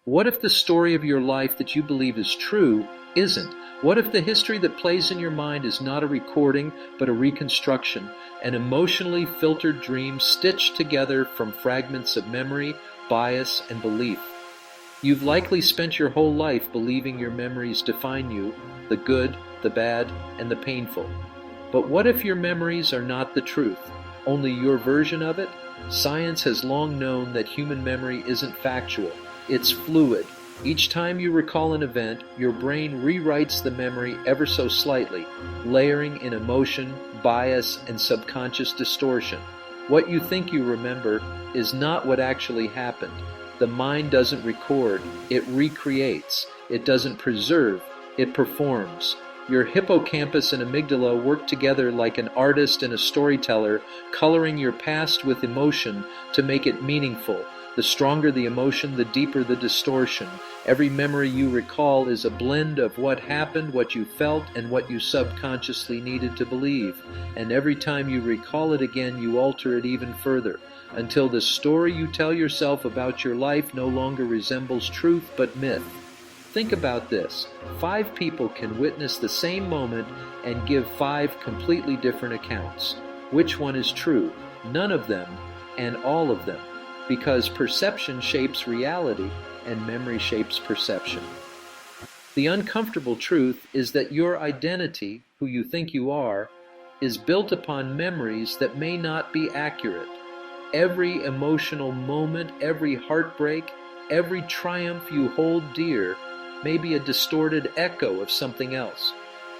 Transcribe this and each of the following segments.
What if the story of your life that you believe is true isn't? What if the history that plays in your mind is not a recording, but a reconstruction, an emotionally filtered dream stitched together from fragments of memory, bias, and belief? You've likely spent your whole life believing your memories define you, the good, the bad, and the painful. But what if your memories are not the truth, only your version of it? Science has long known that human memory isn't factual, it's fluid. Each time you recall an event, your brain rewrites the memory ever so slightly, layering in emotion, bias, and subconscious distortion. What you think you remember is not what actually happened. The mind doesn't record, it recreates. It doesn't preserve, it performs. Your hippocampus and amygdala work together like an artist and a storyteller, coloring your past with emotion to make it meaningful. The stronger the emotion, the deeper the distortion. Every memory you recall is a blend of what happened, what you felt, and what you subconsciously needed to believe. And every time you recall it again, you alter it even further, until the story you tell yourself about your life no longer resembles truth but myth. Think about this. 5 people can witness the same moment and give 5 completely different accounts. Which one is true? None of them, and all of them. Because perception shapes reality, and memory shapes perception. The uncomfortable truth is that your identity, who you think you are, is built upon memories that may not be accurate. Every emotional moment, every heartbreak, every triumph you hold dear may be a distorted echo of something else.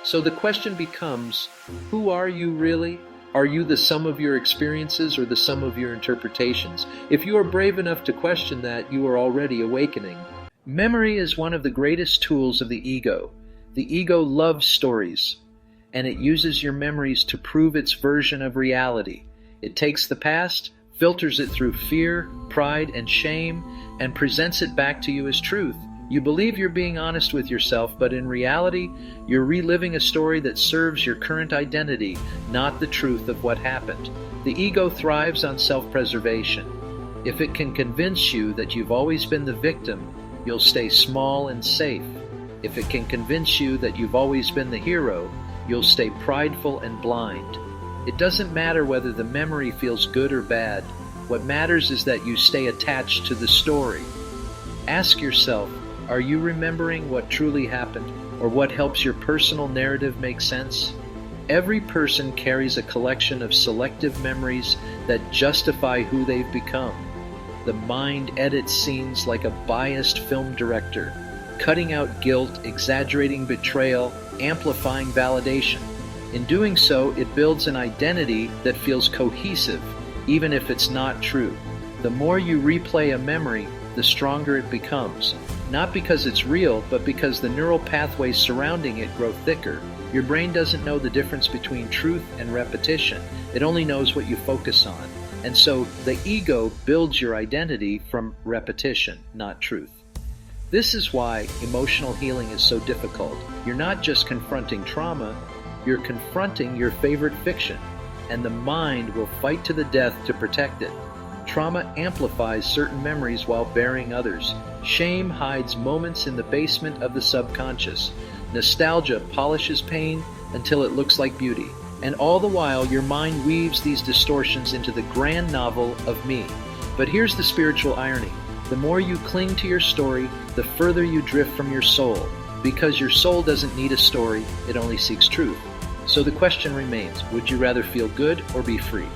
So the question becomes, who are you really? Are you the sum of your experiences or the sum of your interpretations? If you are brave enough to question that, you are already awakening. Memory is one of the greatest tools of the ego. The ego loves stories, and it uses your memories to prove its version of reality. It takes the past, filters it through fear, pride, and shame, and presents it back to you as truth. You believe you're being honest with yourself, but in reality, you're reliving a story that serves your current identity, not the truth of what happened. The ego thrives on self-preservation. If it can convince you that you've always been the victim, you'll stay small and safe. If it can convince you that you've always been the hero, you'll stay prideful and blind. It doesn't matter whether the memory feels good or bad. What matters is that you stay attached to the story. Ask yourself, are you remembering what truly happened, or what helps your personal narrative make sense? Every person carries a collection of selective memories that justify who they've become. The mind edits scenes like a biased film director, cutting out guilt, exaggerating betrayal, amplifying validation. In doing so, it builds an identity that feels cohesive, even if it's not true. The more you replay a memory, the stronger it becomes. Not because it's real, but because the neural pathways surrounding it grow thicker. Your brain doesn't know the difference between truth and repetition. It only knows what you focus on. And so the ego builds your identity from repetition, not truth. This is why emotional healing is so difficult. You're not just confronting trauma, you're confronting your favorite fiction, and the mind will fight to the death to protect it. Trauma amplifies certain memories while burying others. Shame hides moments in the basement of the subconscious. Nostalgia polishes pain until it looks like beauty. And all the while, your mind weaves these distortions into the grand novel of me. But here's the spiritual irony. The more you cling to your story, the further you drift from your soul. Because your soul doesn't need a story, it only seeks truth. So the question remains, would you rather feel good or be free?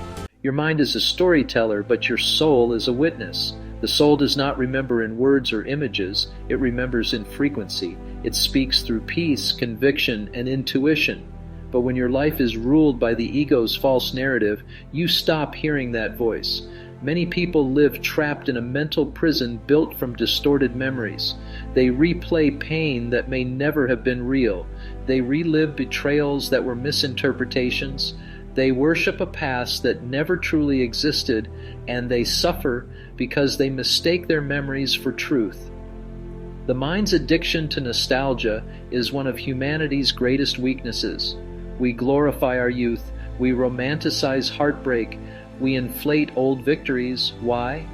Your mind is a storyteller, but your soul is a witness. The soul does not remember in words or images, it remembers in frequency. It speaks through peace, conviction, and intuition. But when your life is ruled by the ego's false narrative, you stop hearing that voice. Many people live trapped in a mental prison built from distorted memories. They replay pain that may never have been real. They relive betrayals that were misinterpretations. They worship a past that never truly existed, and they suffer because they mistake their memories for truth. The mind's addiction to nostalgia is one of humanity's greatest weaknesses. We glorify our youth, we romanticize heartbreak, we inflate old victories. Why?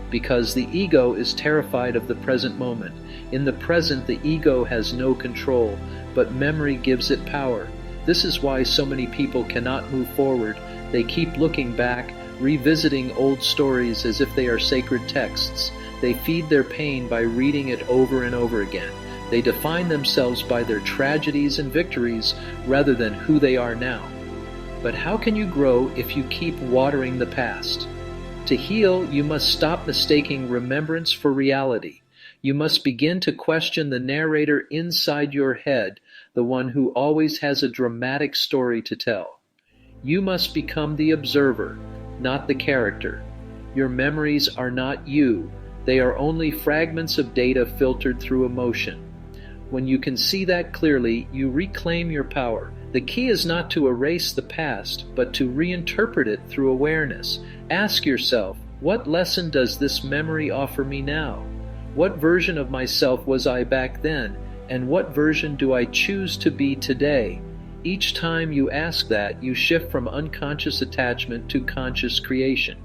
because the ego is terrified of the present moment. In the present, the ego has no control, but memory gives it power. This is why so many people cannot move forward. They keep looking back, revisiting old stories as if they are sacred texts. They feed their pain by reading it over and over again. They define themselves by their tragedies and victories rather than who they are now. But how can you grow if you keep watering the past? To heal, you must stop mistaking remembrance for reality. You must begin to question the narrator inside your head, the one who always has a dramatic story to tell. You must become the observer, not the character. Your memories are not you. They are only fragments of data filtered through emotion. When you can see that clearly, you reclaim your power. The key is not to erase the past, but to reinterpret it through awareness. Ask yourself, what lesson does this memory offer me now? What version of myself was I back then, and what version do I choose to be today? Each time you ask that, you shift from unconscious attachment to conscious creation.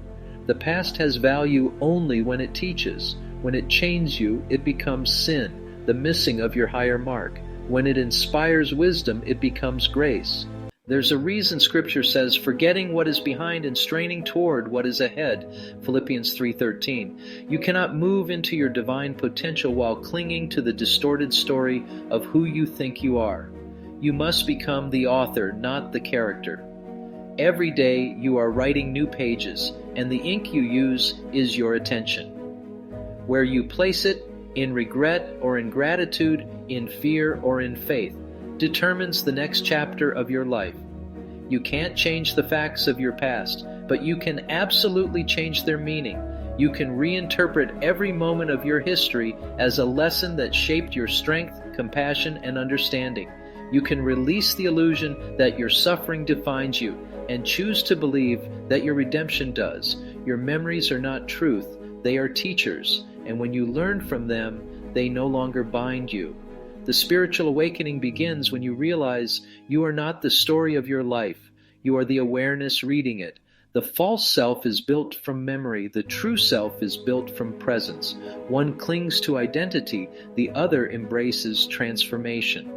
The past has value only when it teaches. When it chains you, it becomes sin, the missing of your higher mark. When it inspires wisdom, it becomes grace. There's a reason Scripture says, forgetting what is behind and straining toward what is ahead, Philippians 3:13. You cannot move into your divine potential while clinging to the distorted story of who you think you are. You must become the author, not the character. Every day you are writing new pages, and the ink you use is your attention. Where you place it, in regret or in gratitude, in fear or in faith, determines the next chapter of your life. You can't change the facts of your past, but you can absolutely change their meaning. You can reinterpret every moment of your history as a lesson that shaped your strength, compassion, and understanding. You can release the illusion that your suffering defines you and choose to believe that your redemption does. Your memories are not truth, they are teachers, and when you learn from them, they no longer bind you. The spiritual awakening begins when you realize you are not the story of your life. You are the awareness reading it. The false self is built from memory. The true self is built from presence. One clings to identity. The other embraces transformation.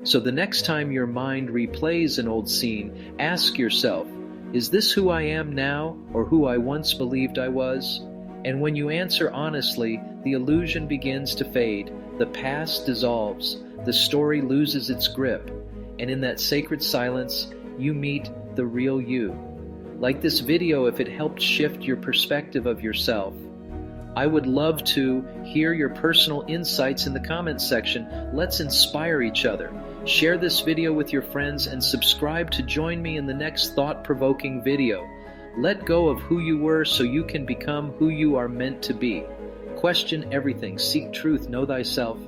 So the next time your mind replays an old scene, ask yourself, is this who I am now or who I once believed I was? And when you answer honestly, the illusion begins to fade. The past dissolves. The story loses its grip. And in that sacred silence, you meet the real you. Like this video if it helped shift your perspective of yourself. I would love to hear your personal insights in the comments section. Let's inspire each other. Share this video with your friends and subscribe to join me in the next thought-provoking video. Let go of who you were so you can become who you are meant to be. Question everything, seek truth, know thyself,